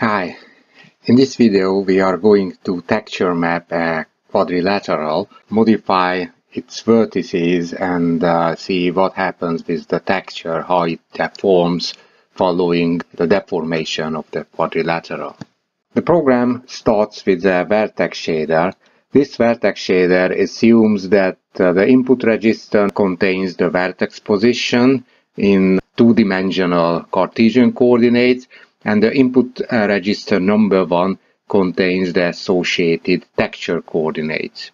Hi, in this video we are going to texture map a quadrilateral, modify its vertices and see what happens with the texture, how it deforms following the deformation of the quadrilateral. The program starts with a vertex shader. This vertex shader assumes that the input register contains the vertex position in two-dimensional Cartesian coordinates, and the input register number 1 contains the associated texture coordinates.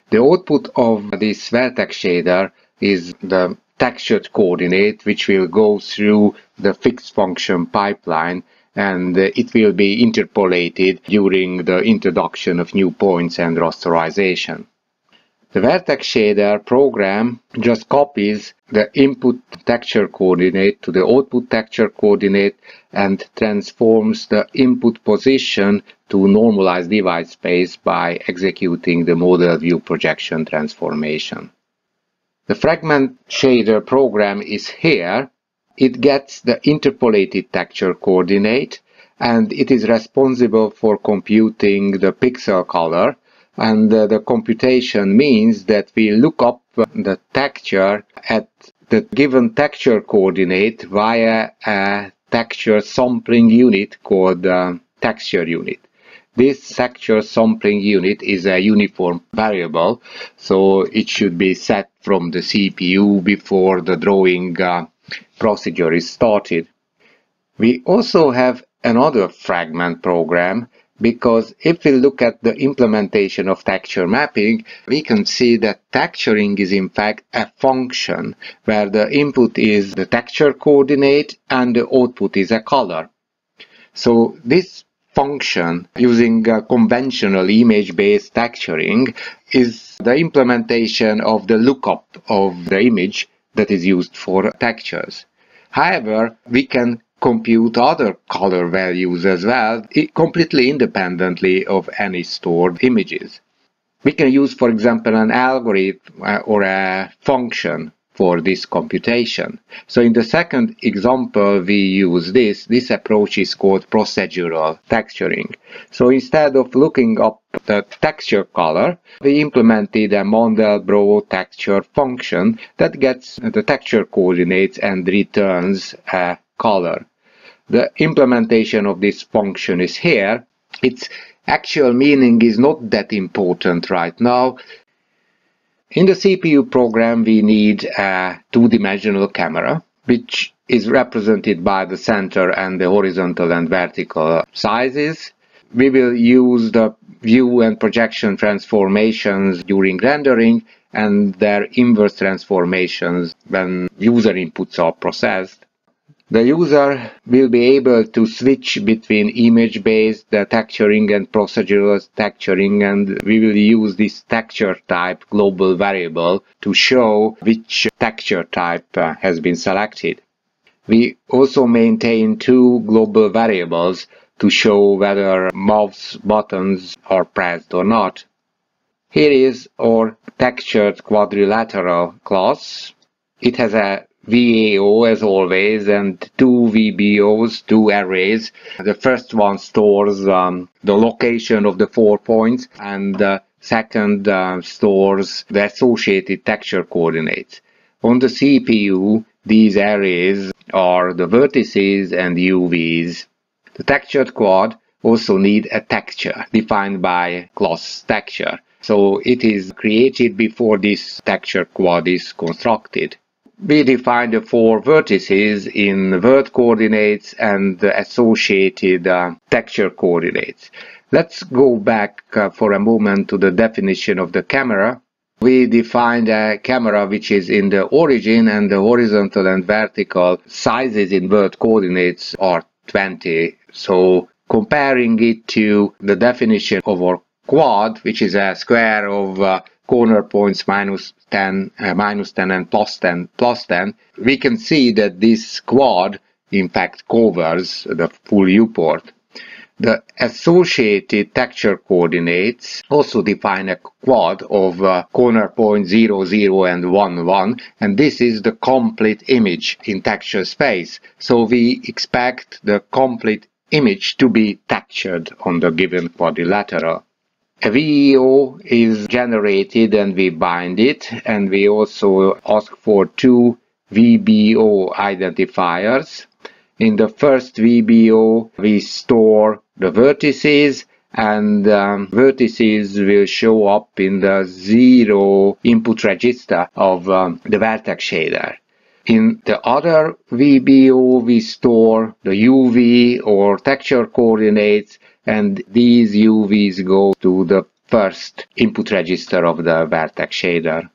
The output of this vertex shader is the textured coordinate, which will go through the fixed function pipeline, and it will be interpolated during the introduction of new points and rasterization. The vertex shader program just copies the input texture coordinate to the output texture coordinate and transforms the input position to normalized device space by executing the model view projection transformation. The fragment shader program is here. It gets the interpolated texture coordinate, and it is responsible for computing the pixel color. And the computation means that we look up the texture at the given texture coordinate via a texture sampling unit called texture unit. This texture sampling unit is a uniform variable, so it should be set from the CPU before the drawing procedure is started. We also have another fragment program, because if we look at the implementation of texture mapping, we can see that texturing is in fact a function where the input is the texture coordinate and the output is a color. So this function, using conventional image-based texturing, is the implementation of the lookup of the image that is used for textures. However, we can compute other color values as well, completely independently of any stored images. We can use, for example, an algorithm or a function for this computation. So in the second example we use this approach is called procedural texturing. So instead of looking up the texture color, we implemented a Mandelbrot texture function that gets the texture coordinates and returns a color. The implementation of this function is here. Its actual meaning is not that important right now. In the CPU program we need a two-dimensional camera, which is represented by the center and the horizontal and vertical sizes. We will use the view and projection transformations during rendering and their inverse transformations when user inputs are processed. The user will be able to switch between image-based texturing and procedural texturing, and we will use this texture type global variable to show which texture type has been selected. We also maintain two global variables to show whether mouse buttons are pressed or not. Here is our textured quadrilateral class. It has a VAO as always and two VBOs, two arrays. The first one stores the location of the 4 points, and the second stores the associated texture coordinates. On the CPU, these arrays are the vertices and UVs. The textured quad also need a texture defined by class texture. So it is created before this texture quad is constructed. We define the 4 vertices in vert coordinates and the associated texture coordinates. Let's go back for a moment to the definition of the camera. We defined a camera which is in the origin, and the horizontal and vertical sizes in vert coordinates are 20. So comparing it to the definition of our quad, which is a square of corner points minus 10 and plus 10, we can see that this quad in fact covers the full viewport. The associated texture coordinates also define a quad of corner points 0, 0 and 1, 1, and this is the complete image in texture space. So we expect the complete image to be textured on the given quadrilateral. A VEO is generated and we bind it, and we also ask for two VBO identifiers. In the first VBO, we store the vertices, and vertices will show up in the 0 input register of the vertex shader. In the other VBO, we store the UV or texture coordinates, and these UVs go to the first input register of the vertex shader.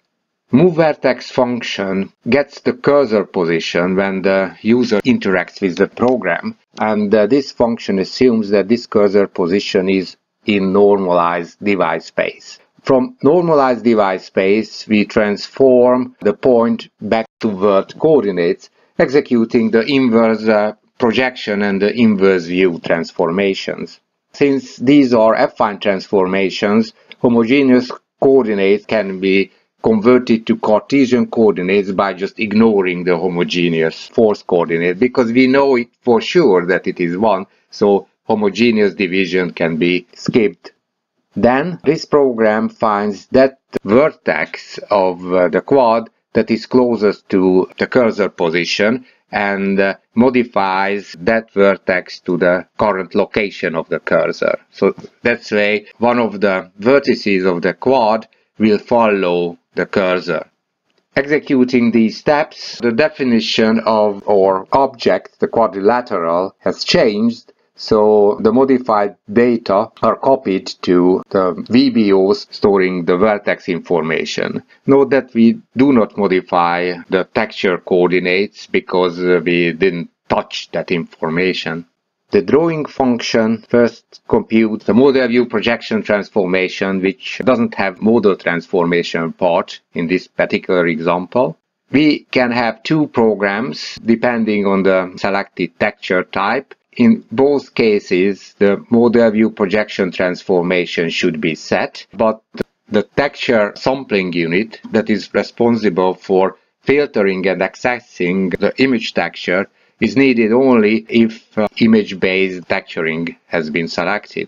MoveVertex function gets the cursor position when the user interacts with the program, and this function assumes that this cursor position is in normalized device space. From normalized device space, we transform the point back to vert coordinates, executing the inverse projection and the inverse view transformations. Since these are affine transformations, homogeneous coordinates can be converted to Cartesian coordinates by just ignoring the homogeneous force coordinate, because we know it for sure that it is 1, so homogeneous division can be skipped. Then this program finds that vertex of the quad that is closest to the cursor position and modifies that vertex to the current location of the cursor. So that's why one of the vertices of the quad will follow the cursor. Executing these steps, the definition of our object, the quadrilateral, has changed, so the modified data are copied to the VBOs storing the vertex information. Note that we do not modify the texture coordinates because we didn't touch that information. The drawing function first computes the model view projection transformation, which doesn't have model transformation part in this particular example. We can have two programs depending on the selected texture type. In both cases, the model view projection transformation should be set, but the texture sampling unit that is responsible for filtering and accessing the image texture is needed only if image-based texturing has been selected.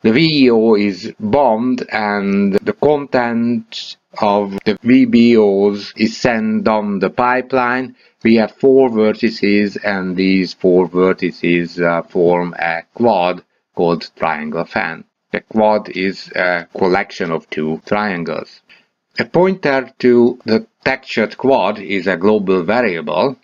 The VEO is bombed and the content of the VBOs is sent down the pipeline. We have 4 vertices, and these 4 vertices form a quad called triangle fan. A quad is a collection of 2 triangles. A pointer to the textured quad is a global variable.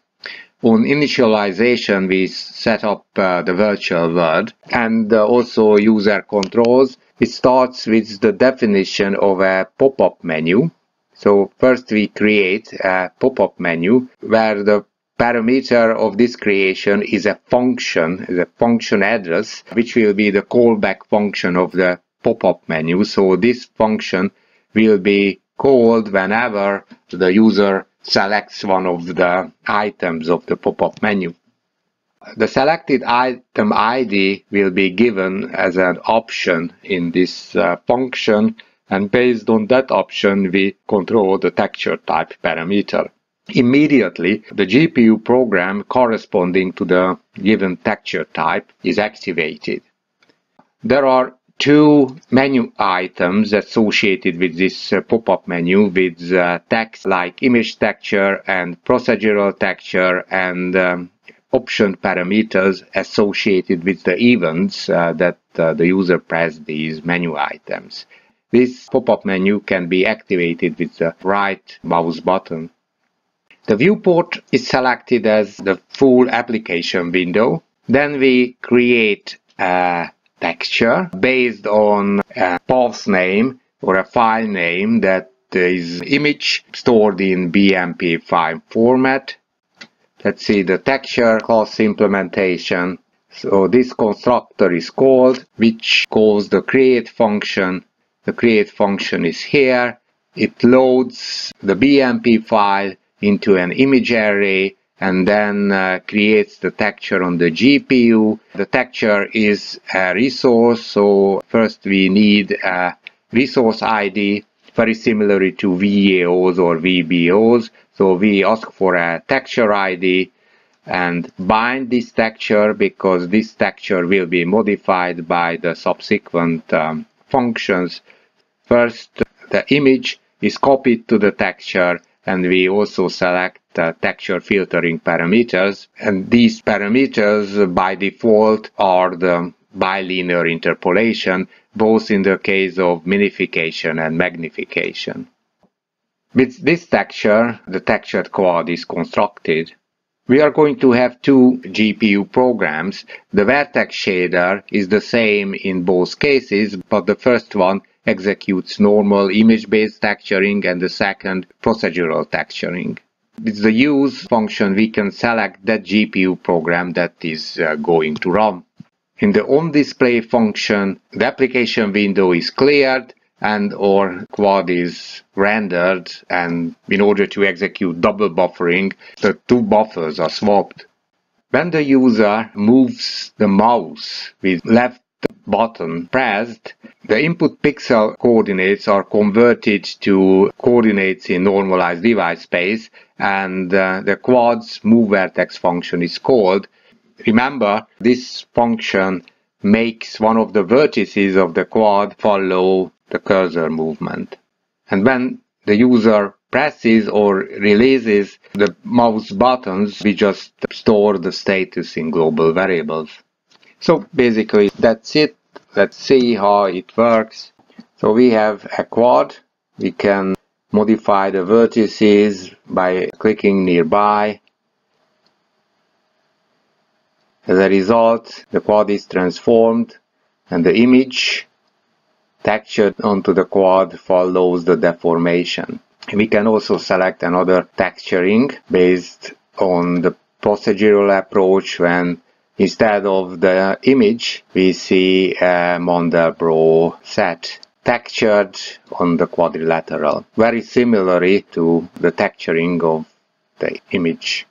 On initialization, we set up the virtual world and also user controls. It starts with the definition of a pop-up menu. So first we create a pop-up menu where the parameter of this creation is a function address, which will be the callback function of the pop-up menu. So this function will be called whenever the user selects one of the items of the pop-up menu. The selected item ID will be given as an option in this function, and based on that option we control the texture type parameter. Immediately, the GPU program corresponding to the given texture type is activated. There are 2 menu items associated with this pop-up menu with text like image texture and procedural texture and option parameters associated with the events that the user pressed these menu items. This pop-up menu can be activated with the right mouse button. The viewport is selected as the full application window. Then we create a texture based on a path name or a file name that is image stored in BMP5 format. Let's see the texture class implementation. So this constructor is called, which calls the create function. The create function is here. It loads the BMP file into an image array and then creates the texture on the GPU. The texture is a resource, so first we need a resource ID, very similar to VAOs or VBOs. So we ask for a texture ID, and bind this texture, because this texture will be modified by the subsequent functions. First, the image is copied to the texture, and we also select the texture filtering parameters, and these parameters by default are the bilinear interpolation, both in the case of minification and magnification. With this texture, the textured quad is constructed. We are going to have two GPU programs. The vertex shader is the same in both cases, but the first one executes normal image-based texturing and the second procedural texturing. With the use function, we can select that GPU program that is going to run. In the onDisplay function, the application window is cleared and our quad is rendered, and in order to execute double buffering, the two buffers are swapped. When the user moves the mouse with left button pressed, the input pixel coordinates are converted to coordinates in normalized device space, and the quad's moveVertex function is called. Remember, this function makes one of the vertices of the quad follow the cursor movement. And when the user presses or releases the mouse buttons, we just store the status in global variables. So basically that's it. Let's see how it works. So we have a quad. We can modify the vertices by clicking nearby. As a result, the quad is transformed and the image textured onto the quad follows the deformation. We can also select another texturing based on the procedural approach, when instead of the image we see a Mandelbrot set textured on the quadrilateral, very similarly to the texturing of the image.